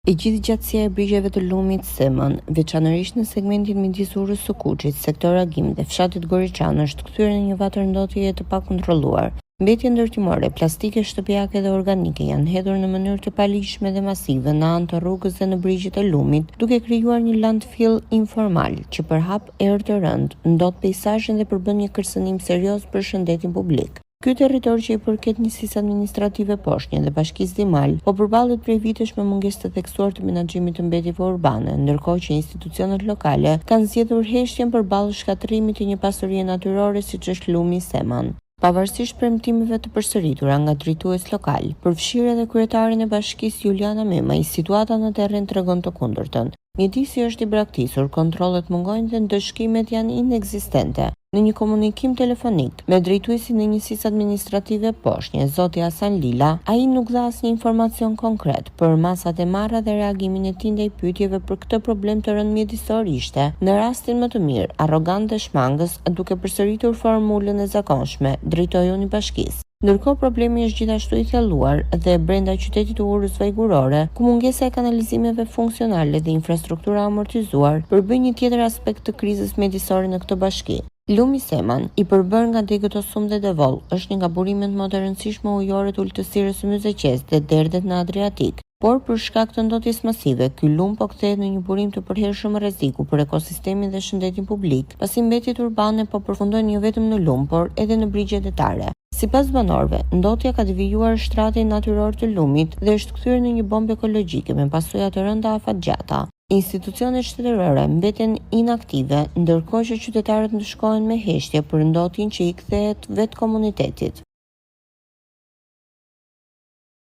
E gjithë gjatësia e brigjeve të lumit Semën, veçanërisht në segmentin midis Urrës së Kuçit, sektor Agim dhe fshatit Goriçan është kthyer në një vatërndotje të pakontrolluar. Mbetje ndërtimore, plastike, shtëpiake dhe organike janë hedhur në mënyrë të paligjshme dhe masive në anë të rrugës dhe në brigjet e lumit, duke krijuar një landfill informal që përhap erë të rënd, ndot peizazhin dhe përbën një kërcënim serioz për shëndetin publik. Ky territor që i përket njësisë administrative Poshtnje dhe Bashkisë Dimal, po përballet prej vitesh me mungesë të theksuar të menaxhimit të mbetjeve urbane, ndërkohë që institucionet lokale kanë zgjedhur heshtjen përballë shkatërimit të një pasurie natyrore siç është lumi Seman. Pavarësisht premtimeve të përsëritura nga drejtues lokal, përfshirë edhe kryetarin e bashkisë Juliana Memaj, situata në terren tregon të kundërtën. Mjedisi është i braktisur, kontrollet mungojnë dhe ndëshkimet janë inekzistente. Në një komunikim telefonik me drejtuesin e njësisë administrative Poshtnje, zoti Hasan Lila, ai nuk dha asnjë informacion konkret për masat e marra dhe reagimin e tij ndaj pyetjeve për këtë problem të rënd mjedisor ishte, në rastin më të mirë, arrogant dhe shmangës, duke përsëritur formulën e zakonshme, drejtoi unë bashkisë. Ndërkohë problemi është gjithashtu i thelluar dhe brenda qytetit të Urrës vajgurore, ku mungesa e kanalizimeve funksionale dhe infrastruktura amortizuar përbën një tjetër aspekt të krizës mjedisore në këtë bashki. Lumi Seman, i përbërë nga degët Osum dhe Devoll, është një nga burimet më të rëndësishme ujore të ultësirës së Myzeqes dhe derdhet në Adriatik. Por për shkak të ndotjes masive, ky lum po kthehet në një burim të përhershëm rreziku për ekosistemin dhe shëndetin publik, pasi mbetjet urbane po përfundojnë jo vetëm në lum, por edhe në brigjet detare. Sipas banorëve, ndotja ka devijuar shtratin natyror të lumit dhe është kthyer në një bombë ekologjike me pasoja të rënda afatgjata. Institucionet shtetërore mbeten inaktive, ndërkohë që qytetarët ndëshkohen me heshtje për ndotjen që i kthehet vetë komunitetit.